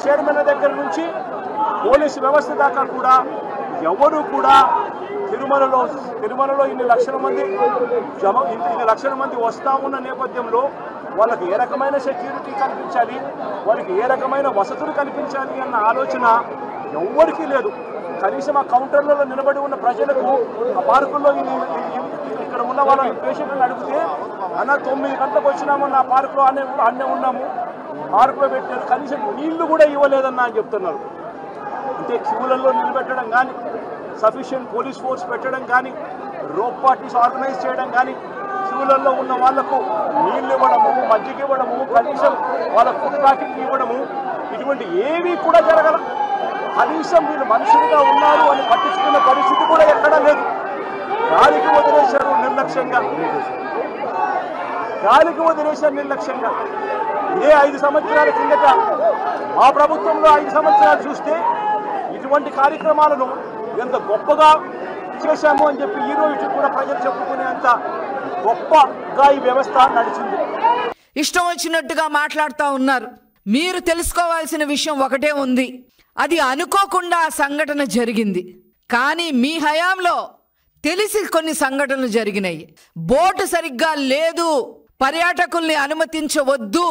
Chairman దగ్గర నుంచి police వ్యవస్థ దాకా కూడా ఎవరు కూడా తిరుమలలో ఇన్ని లక్షల మంది వస్తా ఉన్న నేపథ్యంలో వాళ్ళకి ఏ రకమైన సెక్యూరిటీ కల్పించాలి, వాళ్ళకి ఏ రకమైన వసతులు కల్పించాలి అన్న ఆలోచన ఎవ్వరికీ లేదు. కనీసం ఆ కౌంటర్లలో నిలబడి ఉన్న ప్రజలకు ఆ పార్కుల్లో ఇక్కడ ఉన్న వాళ్ళ పేషెంట్లను అడిగితే అన్న 9 గంటలకు వచ్చినామన్న ఆ పార్కులో అన్నే ఉన్నాము, పార్కులో పెట్టారు, కనీసం నీళ్లు కూడా ఇవ్వలేదన్న అని చెప్తున్నారు. అంటే క్యూలలో నిలబెట్టడం కానీ, సఫిషియెంట్ పోలీస్ ఫోర్స్ పెట్టడం కానీ, రోప్ పార్టీస్ ఆర్గనైజ్ చేయడం కానీ, క్యూలలో ఉన్న వాళ్లకు నీళ్లు ఇవ్వడము, మజ్జిగ ఇవ్వడము, కనీసం వాళ్ళ ఫుడ్ ప్యాకెట్ ఇవ్వడము, ఇటువంటి ఏమీ కూడా జరగల. కనీసం వీళ్ళు మనుషులుగా ఉన్నారు అని పట్టించుకున్న పరిస్థితి కూడా ఎక్కడా లేదు. గాలికి వదిలేశారు నిర్లక్ష్యంగా. ఇదే 5 సంవత్సరాల కిందట మా ప్రభుత్వంలో 5 సంవత్సరాలు చూస్తే ఇటువంటి కార్యక్రమాలను ఎంత గొప్పగా చేశాము అని చెప్పి ఈ రోజు కూడా ప్రజలు చెప్పుకునేంత గొప్పగా ఈ వ్యవస్థ నడిచింది. ఇష్టం వచ్చినట్టుగా మాట్లాడుతూ ఉన్నారు. మీరు తెలుసుకోవాల్సిన విషయం ఒకటే ఉంది, అది అనుకోకుండా ఆ సంఘటన జరిగింది. కానీ మీ హయాంలో తెలిసి కొన్ని సంఘటనలు జరిగినాయి. బోటు సరిగ్గా లేదు, పర్యాటకుల్ని అనుమతించవద్దు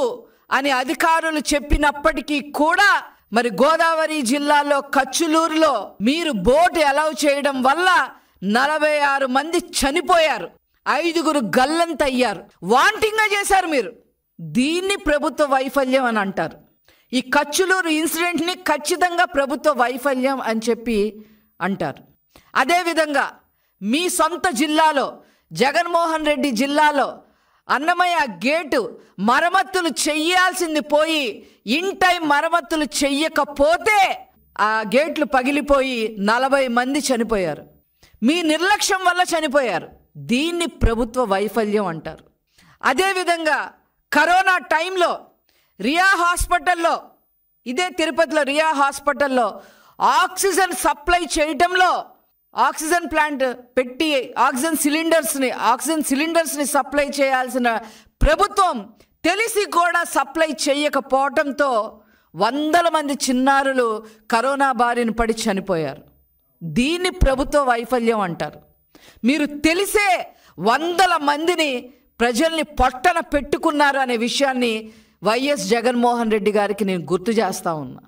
అని అధికారులు చెప్పినప్పటికీ కూడా మరి గోదావరి జిల్లాలో కచ్చులూరులో మీరు బోటు అలౌ చేయడం వల్ల 46 మంది చనిపోయారు, 5గురు గల్లంతయ్యారు, వాంటింగ్గా చేశారు మీరు. దీన్ని ప్రభుత్వ వైఫల్యం అని అంటారు. ఈ కచ్చులూరు ఇన్సిడెంట్ని ఖచ్చితంగా ప్రభుత్వ వైఫల్యం అని చెప్పి అంటారు. అదేవిధంగా మీ సొంత జిల్లాలో జగన్మోహన్ రెడ్డి జిల్లాలో అన్నమయ్య గేటు మరమ్మతులు చెయ్యాల్సింది పోయి ఇన్ టైం మరమ్మతులు చెయ్యకపోతే ఆ గేట్లు పగిలిపోయి 40 మంది చనిపోయారు. మీ నిర్లక్ష్యం వల్ల చనిపోయారు. దీన్ని ప్రభుత్వ వైఫల్యం అంటారు. అదేవిధంగా కరోనా టైంలో రియా హాస్పిటల్లో, ఇదే తిరుపతిలో రియా హాస్పిటల్లో ఆక్సిజన్ సప్లై చేయటంలో ఆక్సిజన్ ప్లాంట్ పెట్టి ఆక్సిజన్ సిలిండర్స్ని సప్లై చేయాల్సిన ప్రభుత్వం తెలిసి కూడా సప్లై చేయకపోవడంతో 100 మంది చిన్నారులు కరోనా బారిన పడి చనిపోయారు. దీన్ని ప్రభుత్వ వైఫల్యం అంటారు. మీరు తెలిసే 100 మందిని ప్రజల్ని పొట్టన పెట్టుకున్నారు అనే విషయాన్ని వైఎస్ జగన్మోహన్ రెడ్డి గారికి నేను గుర్తు చేస్తా ఉన్నా.